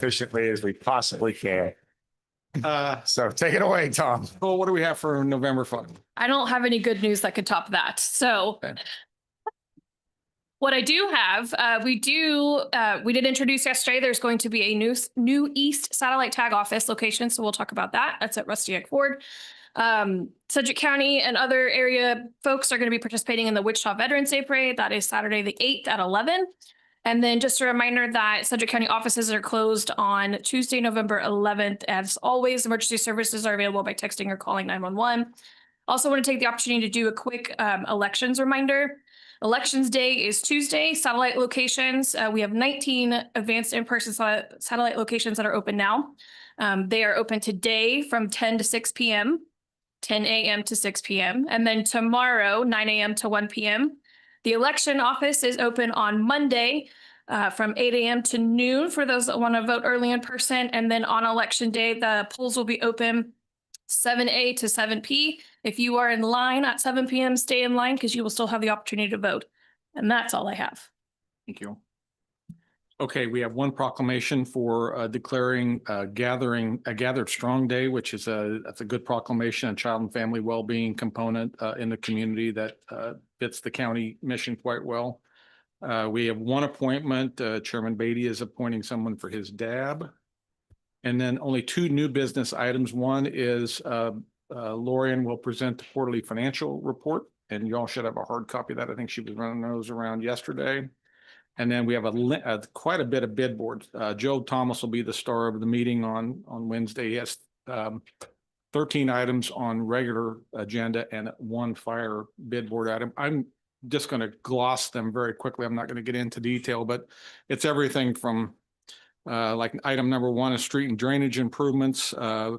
efficiently as we possibly can. So take it away, Tom. Well, what do we have for November fun? I don't have any good news that could top that. So Okay. what I do have, we did introduce yesterday, there's going to be a new East satellite tag office location. So we'll talk about that. That's at Rusty Egg Ford. Sedgwick County and other area folks are going to be participating in the Wichita Veterans Day Parade. That is Saturday the 8th at 11. And then just a reminder that Sedgwick County offices are closed on Tuesday, November 11th. As always, emergency services are available by texting or calling 911. Also want to take the opportunity to do a quick elections reminder. Elections Day is Tuesday. Satellite locations, we have 19 advanced in-person satellite locations that are open now. They are open today from 10 to 6 p.m., 10 a.m. to 6 p.m., and then tomorrow, 9 a.m. to 1 p.m. The election office is open on Monday from 8 a.m. to noon for those that want to vote early in person. And then on election day, the polls will be open 7 a to 7 p. If you are in line at 7 p.m., stay in line because you will still have the opportunity to vote. And that's all I have. Thank you. Okay, we have one proclamation for declaring a Gathered Strong Day, which is that's a good proclamation, a child and family well-being component in the community that fits the county mission quite well. We have one appointment. Chairman Beatty is appointing someone for his DAB. And then only two new business items. One is Lorian will present the quarterly financial report, and you all should have a hard copy of that. I think she was running those around yesterday. And then we have quite a bit of bid boards. Joe Thomas will be the star of the meeting on Wednesday. He has 13 items on regular agenda and one fire bid board item. I'm just going to gloss them very quickly. I'm not going to get into detail, but it's everything from like item number 1 is street and drainage improvements,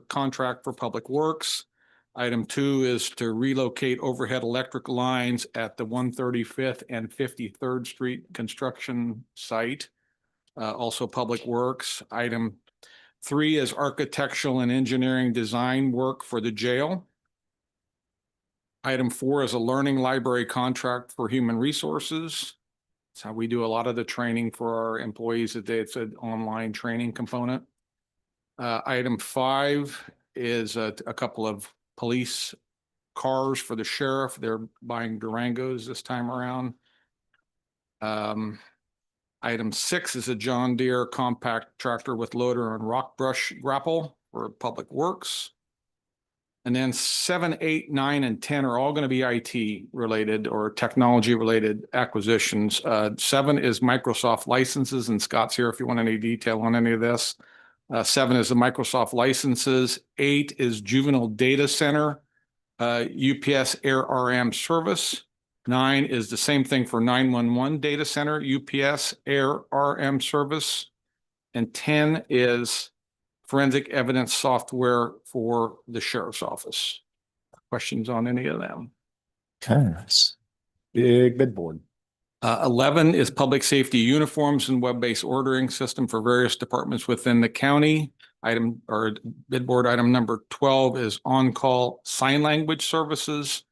contract for public works. Item 2 is to relocate overhead electric lines at the 135th and 53rd Street construction site, also public works. Item 3 is architectural and engineering design work for the jail. Item 4 is a learning library contract for human resources. That's how we do a lot of the training for our employees. It's an online training component. Item 5 is a couple of police cars for the sheriff. They're buying Durangos this time around. Item 6 is a John Deere compact tractor with loader and rock brush grapple for public works. And then 7, 8, 9, and 10 are all going to be IT related or technology related acquisitions. 7 is Microsoft licenses, and Scott's here if you want any detail on any of this. 7 is the Microsoft licenses. 8 is Juvenile Data Center, UPS AirRM service. 9 is the same thing for 911 Data Center, UPS AirRM service. And 10 is forensic evidence software for the sheriff's office. Questions on any of them? Okay. Big bid board. 11 is public safety uniforms and web-based ordering system for various departments within the county. Item or bid board item number 12 is on-call sign language services.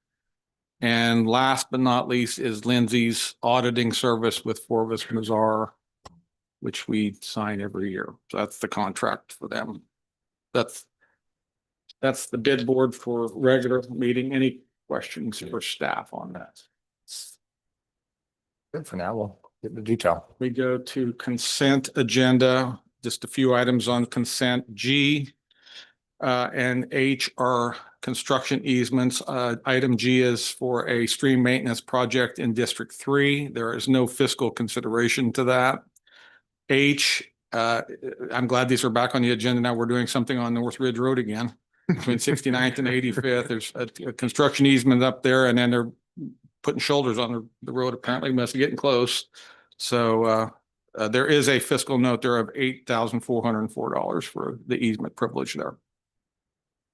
And last but not least is Lindsay's auditing service with Forvis Mazar, which we sign every year. So that's the contract for them. That's the bid board for regular meeting. Any questions for staff on that? Good for now. We'll get the detail. We go to consent agenda, just a few items on consent. G and H are construction easements. Item G is for a stream maintenance project in District 3. There is no fiscal consideration to that. H, I'm glad these are back on the agenda. Now we're doing something on North Ridge Road again between 69th and 85th. There's a construction easement up there, and then they're putting shoulders on the road. Apparently must be getting close. So there is a fiscal note there of $8,404 for the easement privilege there.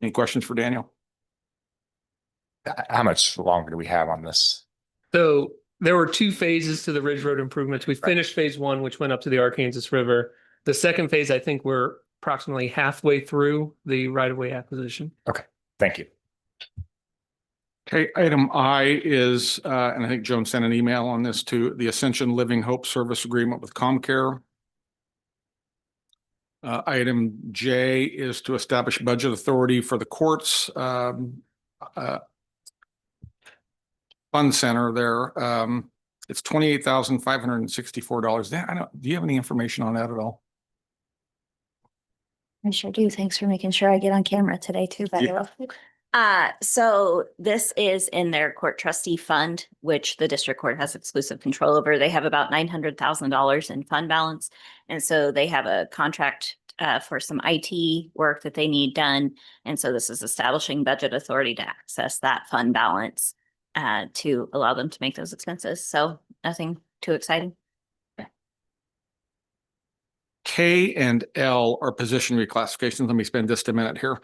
Any questions for Daniel? How much longer do we have on this? So there were 2 phases to the Ridge Road improvements. We finished phase 1, which went up to the Arkansas River. The second phase, I think we're approximately halfway through the right-of-way acquisition. Okay, thank you. Okay, item I is, and I think Joan sent an email on this too, the Ascension Living Hope Service Agreement with ComCare. Item J is to establish budget authority for the courts fund center there. It's $28,564. Do you have any information on that at all? I sure do. Thanks for making sure I get on camera today too, by the way. So this is in their court trustee fund, which the district court has exclusive control over. They have about $900,000 in fund balance. And so they have a contract for some IT work that they need done. And so this is establishing budget authority to access that fund balance to allow them to make those expenses. So nothing too exciting. K and L are position reclassifications. Let me spend just a minute here.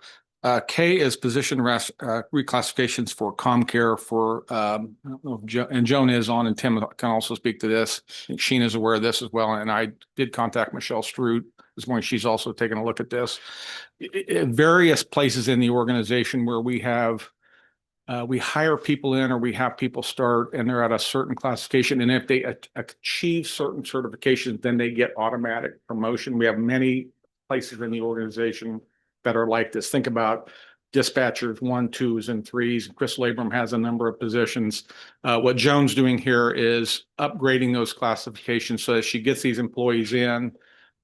K is position reclassifications for ComCare for, I don't know if and Joan is on, and Tim can also speak to this. I think Sheen is aware of this as well. And I did contact Michelle Stroot this morning. She's also taken a look at this. Various places in the organization where we have we hire people in or we have people start and they're at a certain classification. And if they achieve certain certifications, then they get automatic promotion. We have many places in the organization that are like this. Think about dispatchers, 1, 2s, and 3s. Chris Labram has a number of positions. What Joan's doing here is upgrading those classifications so that she gets these employees in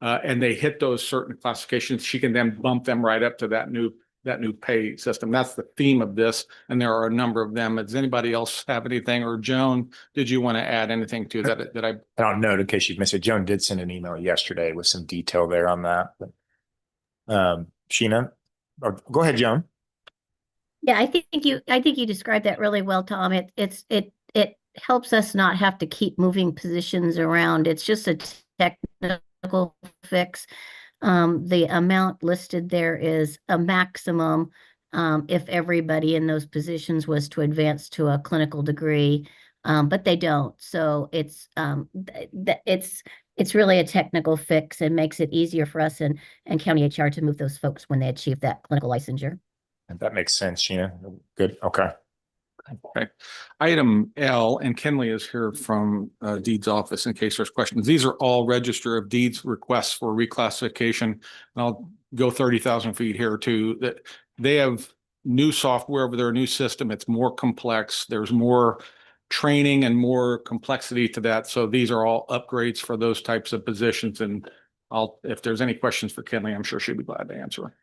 and they hit those certain classifications. She can then bump them right up to that new pay system. That's the theme of this. And there are a number of them. Does anybody else have anything? Or Joan, did you want to add anything to that? I don't know, in case you've missed it. Joan did send an email yesterday with some detail there on that. But, Sheena, or go ahead, Joan. Yeah, I think you described that really well, Tom. It helps us not have to keep moving positions around. It's just a technical fix. The amount listed there is a maximum if everybody in those positions was to advance to a clinical degree, but they don't. So it's really a technical fix and makes it easier for us and county HR to move those folks when they achieve that clinical licensure. If that makes sense, Sheena. Good. Okay. Okay. Item L, and Kenley is here from Deeds office in case there's questions. These are all Register of Deeds requests for reclassification. And I'll go 30,000 feet here too. That they have new software over their new system. It's more complex. There's more training and more complexity to that. So these are all upgrades for those types of positions. And if there's any questions for Kenley, I'm sure she'd be glad to answer.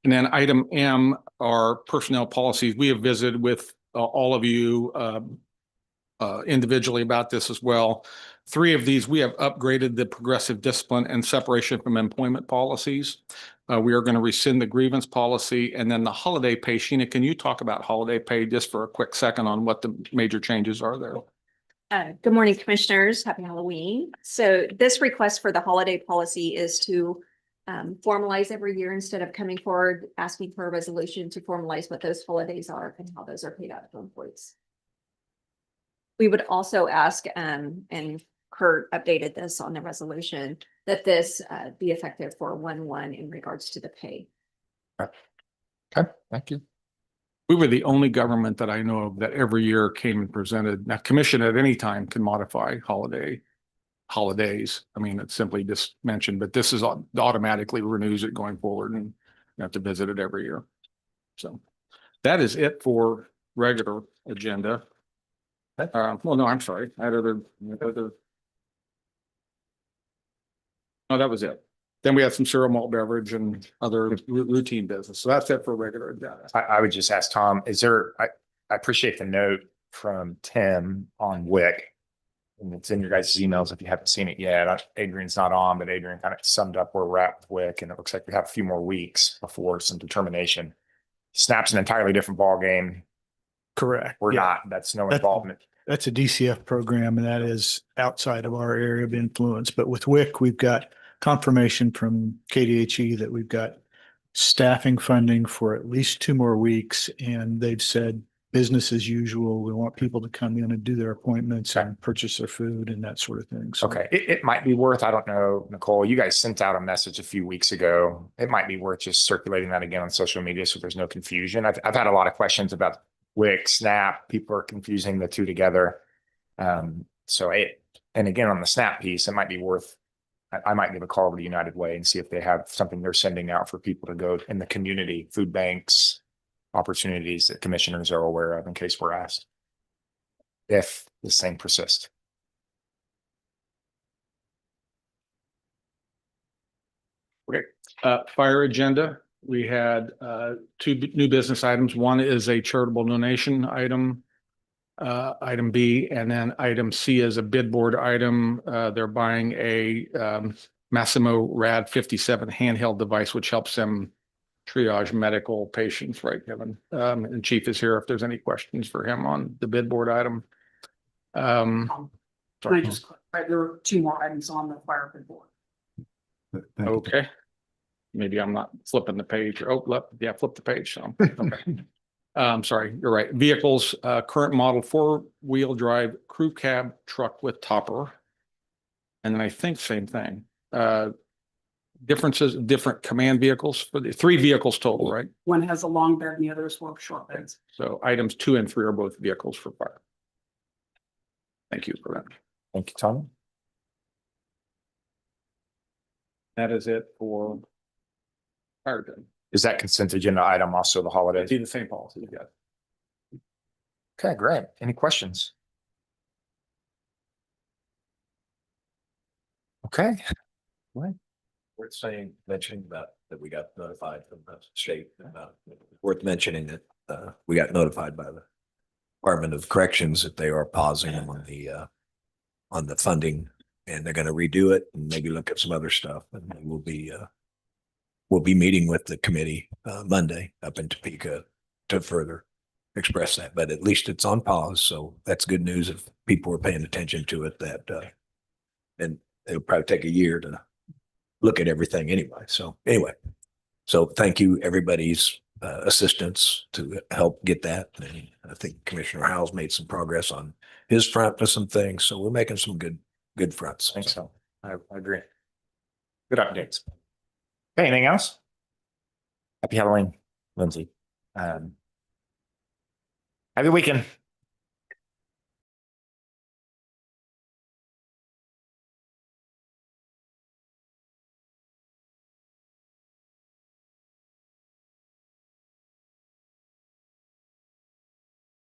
And then item M are personnel policies. We have visited with all of you individually about this as well. 3 of these, we have upgraded the progressive discipline and separation from employment policies. We are going to rescind the grievance policy, and then the holiday pay. Sheena, can you talk about holiday pay just for a quick second on what the major changes are there? Good morning, commissioners. Happy Halloween. So this request for the holiday policy is to formalize every year instead of coming forward, asking for a resolution to formalize what those holidays are and how those are paid out to employees. We would also ask, and Kurt updated this on the resolution, that this be effective for 1/1 in regards to the pay. Okay. Thank you. We were the only government that I know of that every year came and presented. Now, commission at any time can modify holidays. I mean, it's simply just mentioned, but this is automatically renews it going forward, and you have to visit it every year. So that is it for regular agenda. Well, no, I'm sorry. I had other. Oh, that was it. Then we had some cereal malt beverage and other routine business. So that's it for regular agenda. I would just ask Tom, I appreciate the note from Tim on WIC. And it's in your guys' emails if you haven't seen it yet. Adrian's not on, but Adrian kind of summed up where we're at with WIC, and it looks like we have a few more weeks before some determination. SNAP's an entirely different ballgame. Correct. We're not. That's no involvement. That's a DCF program, and that is outside of our area of influence. But with WIC, we've got confirmation from KDHE that we've got staffing funding for at least 2 more weeks, and they've said business as usual. We want people to come in and do their appointments and purchase their food and that sort of thing. So, Okay. It might be worth, I don't know, Nicole, you guys sent out a message a few weeks ago. It might be worth just circulating that again on social media so there's no confusion. I've had a lot of questions about WIC, SNAP. People are confusing the two together. So And again, on the SNAP piece, it might be worth, I might give a call to United Way and see if they have something they're sending out for people to go in the community, food banks, opportunities that commissioners are aware of in case we're asked. If the same persists. Okay, fire agenda. We had two new business items. One is a charitable donation item. Item B, and then item C is a bid board item. They're buying a Massimo Rad 57 handheld device, which helps them triage medical patients, right, Kevin? And Chief is here if there's any questions for him on the bid board item. Can I just clarify, there were two more items on the fire bid board. Okay. Maybe I'm not flipping the page. Oh, flip the page. So, okay. Sorry, you're right. Vehicles, current model 4-wheel drive crew cab truck with topper. And then I think same thing. Differences, different command vehicles for the 3 vehicles total, right? One has a long bed and the others were short beds. So items 2 and 3 are both vehicles for fire. Thank you for that. Thank you, Tom. That is it for fire agenda. Is that consent agenda item also the holidays? See the same policy, yeah. Okay, great. Any questions? Okay. Worth saying, mentioning that we got notified from the state about, worth mentioning that we got notified by the Department of Corrections that they are pausing on the funding, and they're going to redo it and maybe look at some other stuff. And we'll be meeting with the committee Monday up in Topeka to further express that. But at least it's on pause, so that's good news if people are paying attention to it. And it'll probably take a year to look at everything anyway. So thank you, everybody's assistance to help get that. And I think Commissioner Howell's made some progress on his front with some things. So we're making some good fronts. I think so. I agree. Good updates. Okay, anything else? Happy Halloween, Lindsay. Have a good weekend.